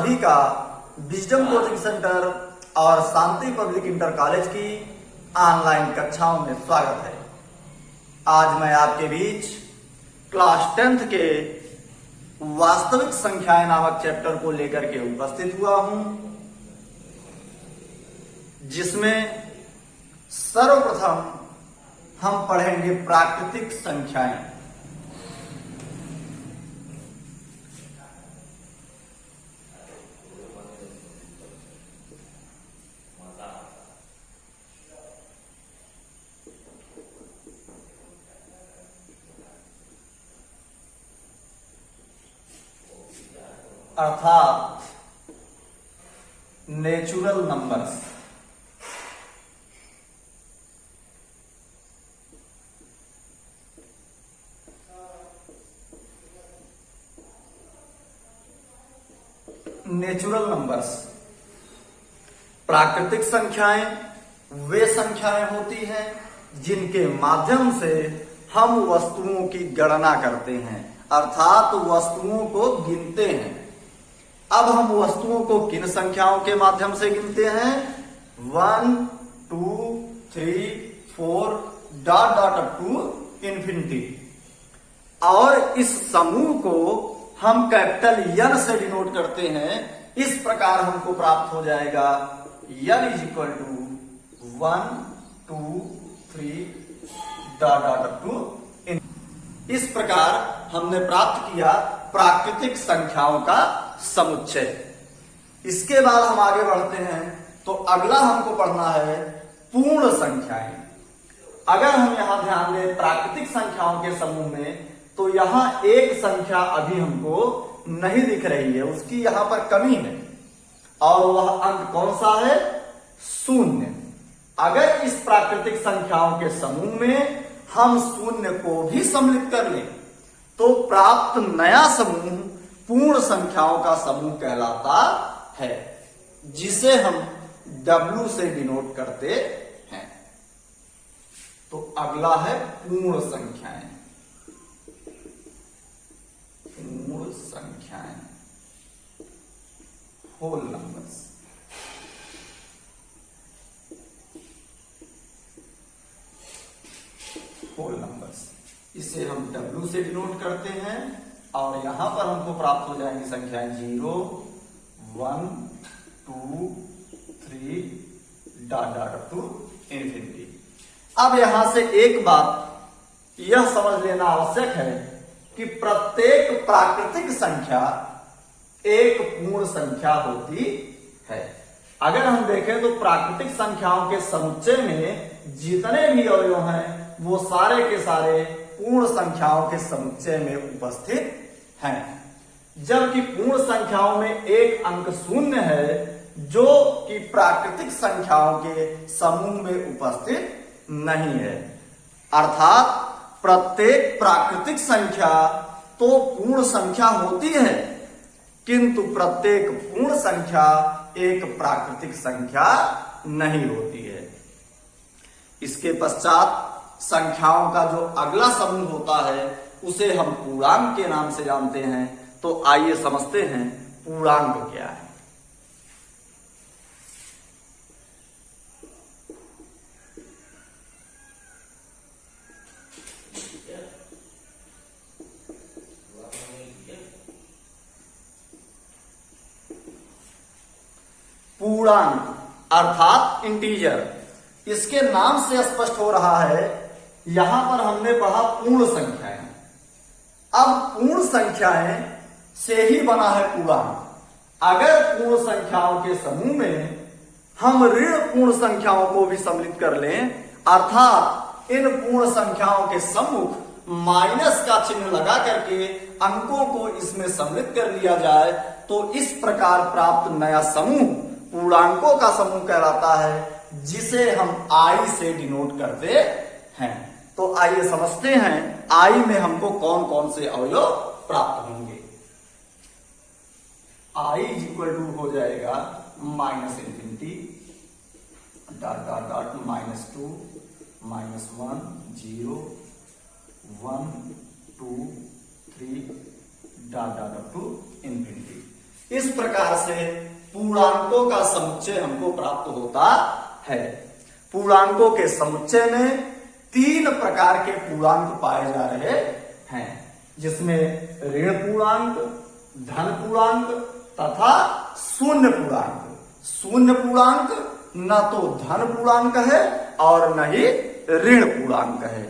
सभी का wisdom coaching centre और शांति पब्लिक इंटर कॉलेज की ऑनलाइन कक्षाओं में स्वागत है। आज मैं आपके बीच क्लास 10th के वास्तविक संख्याएं नामक चैप्टर को लेकर के उपस्थित हुआ हूं, जिसमें सर्वप्रथम हम पढ़ेंगे प्राकृतिक संख्याएं। अर्थात नेचुरल नंबर्स। नेचुरल नंबर्स प्राकृतिक संख्याएं वे संख्याएं होती हैं जिनके माध्यम से हम वस्तुओं की गणना करते हैं, अर्थात वस्तुओं को गिनते हैं। अब हम वस्तुओं को किन संख्याओं के माध्यम से गिनते हैं? 1, 2, 3, 4 dot dot up to infinity. और इस समूह को हम कैपिटल N से डिनोट करते हैं। इस प्रकार हमको प्राप्त हो जाएगा N is equal to 1, 2, 3 dot dot up to. इस प्रकार हमने प्राप्त किया प्राकृतिक संख्याओं का समुच्चय। इसके बाद हम आगे बढ़ते हैं तो अगला हमको पढ़ना है पूर्ण संख्याएं। अगर हम यहां ध्यान दें प्राकृतिक संख्याओं के समूह में, तो यहां एक संख्या अभी हमको नहीं दिख रही है, उसकी यहां पर कमी है, और वह अंक कौन सा है? 0। अगर इस प्राकृतिक संख्याओं के समूह में हम 0 को भी सम्मिलित कर लें तो प्राप्त नया समूह पूर्ण संख्याओं का समूह कहलाता है, जिसे हम W से डिनोट करते हैं। तो अगला है पूर्ण संख्याएं। पूर्ण संख्याएं, होल नंबर्स। होल नंबर्स, इसे हम W से डिनोट करते हैं, और यहां पर हमको प्राप्त हो जाएंगी संख्याएं 0, 1, 2, 3 dot dot up to infinity. अब यहां से एक बात यह समझ लेना आवश्यक है कि प्रत्येक प्राकृतिक संख्या एक पूर्ण संख्या होती है। अगर हम देखें तो प्राकृतिक संख्याओं के समुच्चय में जितने भी अवयव हैं वो सारे के सारे पूर्ण संख्याओं के समुच्चय में उपस्थित हैं, जबकि पूर्ण संख्याओं में एक अंक 0 है जो कि प्राकृतिक संख्याओं के समूह में उपस्थित नहीं है। अर्थात प्रत्येक प्राकृतिक संख्या तो पूर्ण संख्या होती है, किंतु प्रत्येक पूर्ण संख्या एक प्राकृतिक संख्या नहीं होती है। इसके पश्चात संख्याओं का जो अगला समूह होता है उसे हम पूर्णांक के नाम से जानते हैं। तो आइए समझते हैं पूर्णांक क्या है। पूर्णांक अर्थात इंटीजर, इसके नाम से स्पष्ट हो रहा है। यहां पर हमने पढ़ा पूर्ण संख्याएं, अब पूर्ण संख्याएं से ही बना है पूर्णांक। अगर पूर्ण संख्याओं के समूह में हम ऋण पूर्ण संख्याओं को भी सम्मिलित कर लें, अर्थात इन पूर्ण संख्याओं के सम्मुख माइनस का चिन्ह लगा करके अंकों को इसमें सम्मिलित कर लिया जाए, तो इस प्रकार प्राप्त नया समूह पूर्णांकों का समूह कहलाता है, जिसे हम I से डिनोट करते हैं। तो आइए समझते हैं I में हमको कौन कौन से अवयव प्राप्त होंगे। I इज इक्वल टू हो जाएगा -∞ dot dot dot -2, -1, 0, 1, 2, 3 dot dot up to infinity. इस प्रकार से पूर्णांकों का समुच्चय हमको प्राप्त होता है। पूर्णांकों के समुच्चय में 3 प्रकार के पूर्णांक पाए जा रहे हैं, जिसमें ऋण पूर्णांक, धन पूर्णांक तथा शून्य पूर्णांक। शून्य पूर्णांक न तो धन पूर्णांक है और न ही ऋण पूर्णांक है।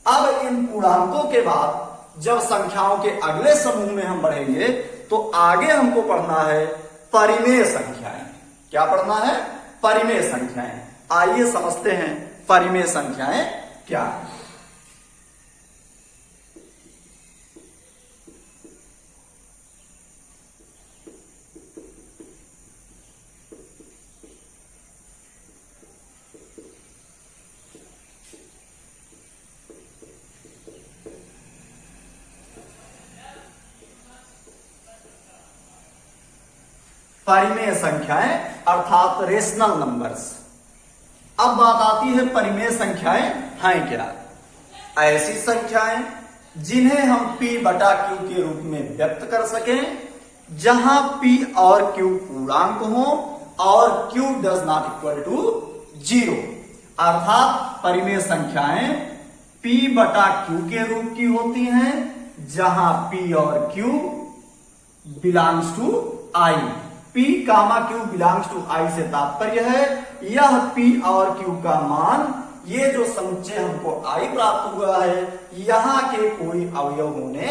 अब इन पूर्णांकों के बाद जब संख्याओं के अगले समूह में हम बढ़ेंगे तो आगे हमको पढ़ना है परिमेय संख्याएं। क्या पढ़ना है? परिमेय संख्याएं। आइए समझते हैं परिमेय संख्याएं क्या है। परिमेय संख्याएं अर्थात रेशनल नंबर्स। अब बात आती है परिमेय संख्याएं हैं क्या। ऐसी संख्याएं जिन्हें हम p बटा q के रूप में व्यक्त कर सकें, जहां p और q पूर्णांक हो और q does not equal to 0। अर्थात परिमेय संख्याएं p बटा q के रूप की होती हैं, जहां p और q belongs to i। P, Q belongs to I से तात्पर्य है यह P और Q का मान, ये जो समुच्चय हमको I प्राप्त हुआ है, यहाँ के कोई अवयव होने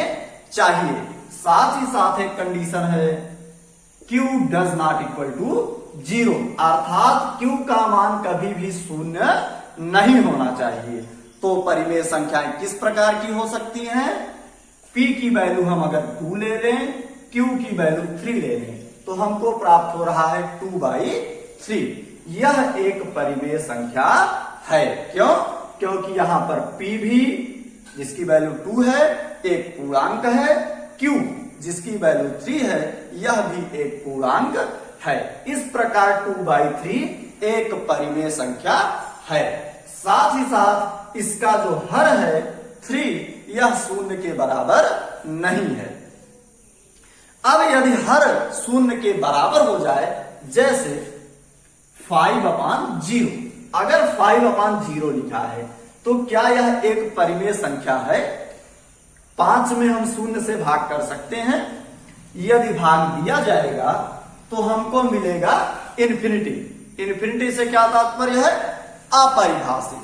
चाहिए। साथ ही साथ एक कंडीशन है Q does not equal to 0, अर्थात Q का मान कभी भी शून्य नहीं होना चाहिए। तो परिमेय संख्याएं किस प्रकार की हो सकती हैं? P की वैल्यू हम अगर 2 ले लें, Q की वैल्यू 3 ले लें, तो हमको प्राप्त हो रहा है 2/3। यह एक परिमेय संख्या है। क्यों? क्योंकि यहां पर P भी जिसकी वैल्यू 2 है एक पूर्णांक है, Q जिसकी वैल्यू 3 है यह भी एक पूर्णांक है। इस प्रकार 2/3 एक परिमेय संख्या है। साथ ही साथ इसका जो हर है 3, यह शून्य के बराबर नहीं है। अब यदि हर शून्य के बराबर हो जाए, जैसे 5/0, अगर 5/0 लिखा है तो क्या यह एक परिमेय संख्या है? 5 में हम शून्य से भाग कर सकते हैं। यदि भाग दिया जाएगा तो हमको मिलेगा इन्फिनिटी। इन्फिनिटी से क्या तात्पर्य है? अपरिभाषित,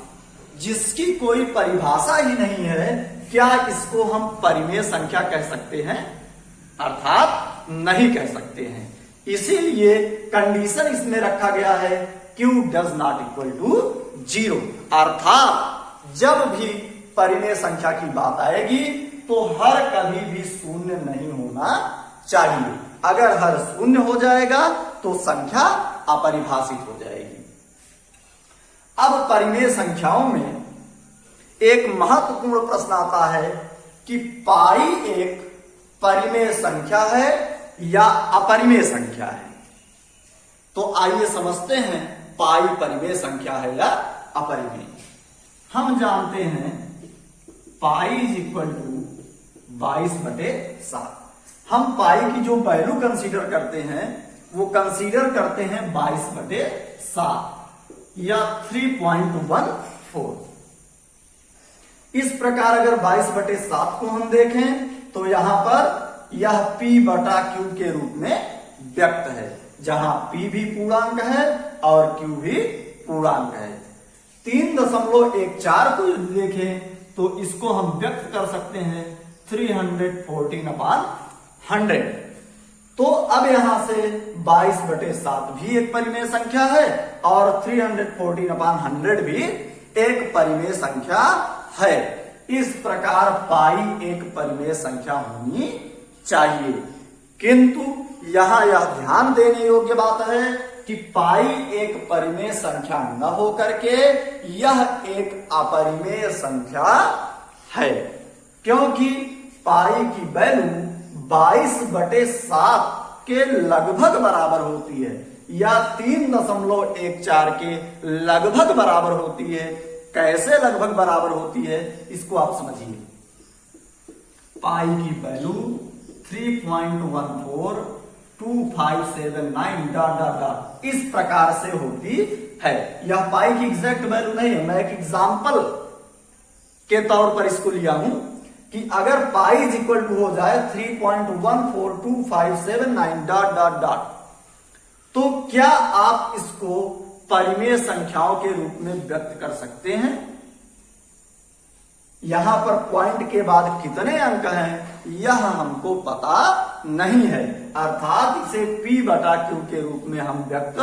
जिसकी कोई परिभाषा ही नहीं है। क्या इसको हम परिमेय संख्या कह सकते हैं? अर्थात नहीं कह सकते हैं। इसीलिए कंडीशन इसमें रखा गया है Q does not equal to 0, अर्थात जब भी परिमेय संख्या की बात आएगी तो हर कभी भी शून्य नहीं होना चाहिए। अगर हर शून्य हो जाएगा तो संख्या अपरिभाषित हो जाएगी। अब परिमेय संख्याओं में एक महत्वपूर्ण प्रश्न आता है कि पाई एक परिमेय संख्या है या अपरिमेय संख्या है। तो आइए समझते हैं पाई परिमेय संख्या है या अपरिमेय। हम जानते हैं पाई इज इक्वल टू 22/7। हम पाई की जो वैल्यू कंसीडर करते हैं वो कंसीडर करते हैं 22/7 या 3.14। इस प्रकार अगर 22/7 को हम देखें तो यहां पर यह P बटा Q के रूप में व्यक्त है, जहां P भी पूर्णांक है और Q भी पूर्णांक है। 3.14 को यदि देखें तो इसको हम व्यक्त कर सकते हैं 314/100। तो अब यहां से 22/7 भी एक परिमेय संख्या है और 314/100 भी एक परिमेय संख्या है। इस प्रकार पाई एक परिमेय संख्या होनी चाहिए। किंतु यहां यह ध्यान देने योग्य बात है कि पाई एक परिमेय संख्या न होकर के यह एक अपरिमेय संख्या है, क्योंकि पाई की वैल्यू 22/7 के लगभग बराबर होती है या 3.14 के लगभग बराबर होती है। कैसे लगभग बराबर होती है इसको आप समझिए। पाई की वैल्यू 3.14 2579 डॉट डॉट डॉट इस प्रकार से होती है। यह पाई की एग्जैक्ट वैल्यू नहीं है, मैं एक एग्जाम्पल के तौर पर इसको लिया हूं कि अगर पाई इज इक्वल टू हो जाए 3.142579 डॉट डॉट डॉट, तो क्या आप इसको परिमेय संख्याओं के रूप में व्यक्त कर सकते हैं? यहां पर पॉइंट के बाद कितने अंक हैं यह हमको पता नहीं है, अर्थात इसे P बटा Q के रूप में हम व्यक्त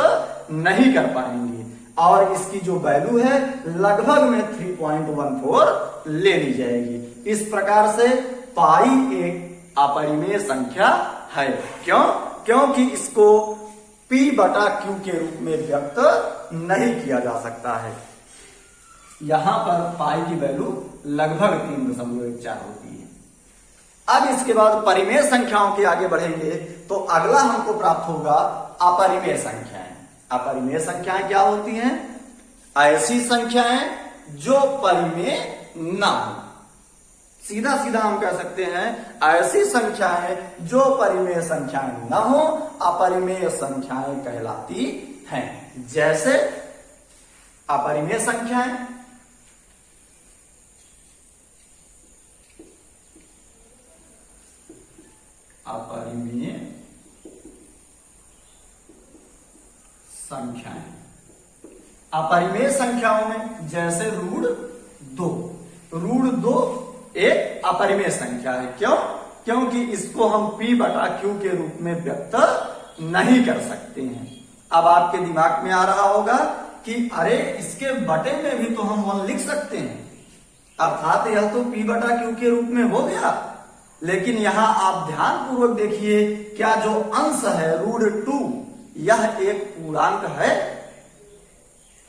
नहीं कर पाएंगे और इसकी जो वैल्यू है लगभग में 3.14 ले ली जाएगी। इस प्रकार से पाई एक अपरिमेय संख्या है। क्यों? क्योंकि इसको P बटा Q के रूप में व्यक्त नहीं किया जा सकता है। यहां पर पाई की वैल्यू लगभग 3.14 होती है। अब इसके बाद परिमेय संख्याओं के आगे बढ़ेंगे तो अगला हमको प्राप्त होगा अपरिमेय संख्याएं। अपरिमेय संख्याएं क्या होती हैं? ऐसी संख्याएं जो परिमेय ना हो। सीधा सीधा हम कह सकते हैं ऐसी संख्याएं जो परिमेय संख्याएं न हो अपरिमेय संख्याएं कहलाती हैं। जैसे अपरिमेय संख्याएं अपरिमेय संख्याएं अपरिमेय संख्याओं में जैसे √2 √2 एक अपरिमेय संख्या है। क्यों? क्योंकि इसको हम P बटा Q के रूप में व्यक्त नहीं कर सकते हैं। अब आपके दिमाग में आ रहा होगा कि अरे इसके बटे में भी तो हम 1 लिख सकते हैं, अर्थात यह तो P बटा Q के रूप में हो गया। लेकिन यहां आप ध्यान पूर्वक देखिए, क्या जो अंश है √2 यह एक पूर्णांक है?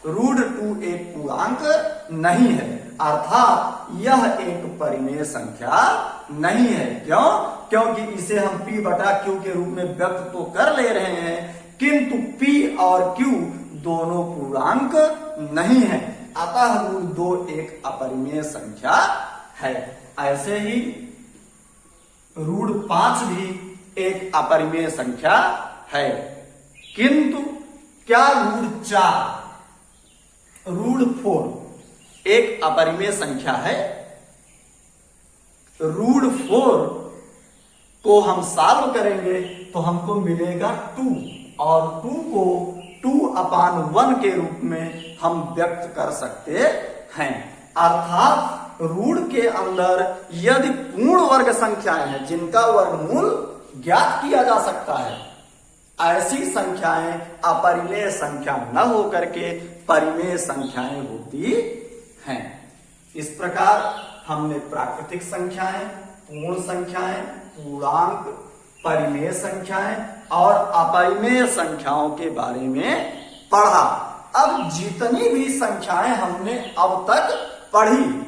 √2 एक पूर्णांक नहीं है, अर्थात यह एक परिमेय संख्या नहीं है। क्यों? क्योंकि इसे हम P बटा Q के रूप में व्यक्त तो कर ले रहे हैं, किंतु P और Q दोनों पूर्णांक नहीं है, अतः √2 एक अपरिमेय संख्या है। ऐसे ही √5 भी एक अपरिमेय संख्या है। किंतु क्या √4 एक अपरिमेय संख्या है? √4 को हम सॉल्व करेंगे तो हमको मिलेगा 2 और 2 को 2/1 के रूप में हम व्यक्त कर सकते हैं। अर्थात ऋण के अंदर यदि पूर्ण वर्ग संख्याएं हैं जिनका वर्गमूल ज्ञात किया जा सकता है, ऐसी संख्याएं अपरिमेय संख्या न होकर के परिमेय संख्याएं होती हैं। इस प्रकार हमने प्राकृतिक संख्याएं, पूर्ण संख्याएं, पूर्णांक, परिमेय संख्याएं और अपरिमेय संख्याओं के बारे में पढ़ा। अब जितनी भी संख्याएं हमने अब तक पढ़ी,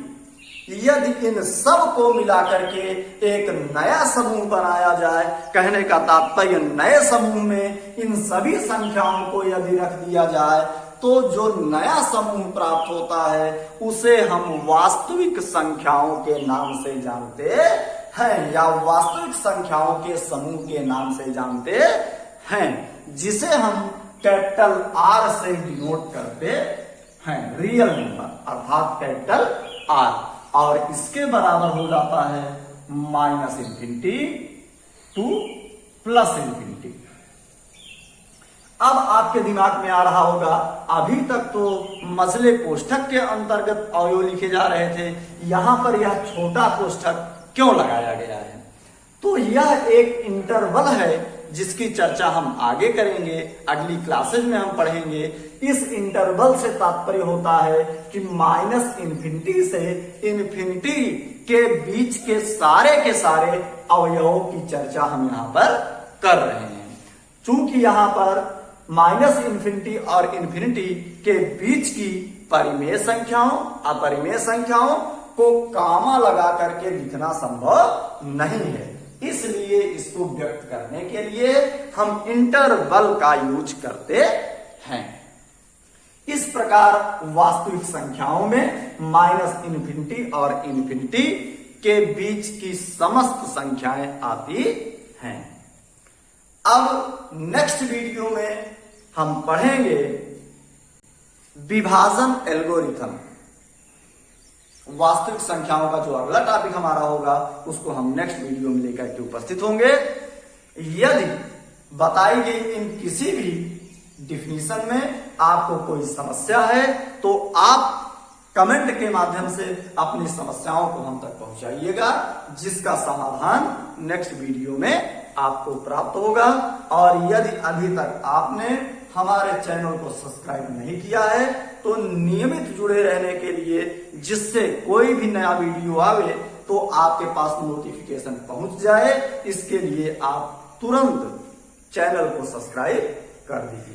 यदि इन सब को मिलाकर के एक नया समूह बनाया जाए, कहने का तात्पर्य नए समूह में इन सभी संख्याओं को यदि रख दिया जाए तो जो नया समूह प्राप्त होता है उसे हम वास्तविक संख्याओं के नाम से जानते हैं या वास्तविक संख्याओं के समूह के नाम से जानते हैं, जिसे हम कैपिटल R से डिनोट करते हैं, रियल नंबर अर्थात कैपिटल R, और इसके बराबर हो जाता है -∞ to +∞। अब आपके दिमाग में आ रहा होगा, अभी तक तो मसले कोष्ठक के अंतर्गत अवयव लिखे जा रहे थे, यहां पर यह छोटा कोष्ठक क्यों लगाया गया है? तो यह एक इंटरवल है जिसकी चर्चा हम आगे करेंगे, अगली क्लासेज में हम पढ़ेंगे। इस इंटरवल से तात्पर्य होता है कि -∞ से ∞ के बीच के सारे अवयवों की चर्चा हम यहां पर कर रहे हैं। चूंकि यहां पर -∞ और ∞ के बीच की परिमेय संख्याओं, अपरिमेय संख्याओं को कामा लगा करके लिखना संभव नहीं है, इसलिए इसको व्यक्त करने के लिए हम इंटरवल का यूज करते हैं। इस प्रकार वास्तविक संख्याओं में -∞ और ∞ के बीच की समस्त संख्याएं आती हैं। अब नेक्स्ट वीडियो में हम पढ़ेंगे विभाजन एल्गोरिथम। वास्तविक संख्याओं का जो अगला टॉपिक हमारा होगा उसको हम नेक्स्ट वीडियो में लेकर के उपस्थित होंगे। यदि बताई गई इन किसी भी डिफिनीशन में आपको कोई समस्या है तो आप कमेंट के माध्यम से अपनी समस्याओं को हम तक पहुंचाइएगा, जिसका समाधान नेक्स्ट वीडियो में आपको प्राप्त होगा। और यदि अभी तक आपने हमारे चैनल को सब्सक्राइब नहीं किया है तो नियमित जुड़े रहने के लिए, जिससे कोई भी नया वीडियो आवे तो आपके पास नोटिफिकेशन पहुंच जाए, इसके लिए आप तुरंत चैनल को सब्सक्राइब कर दीजिए।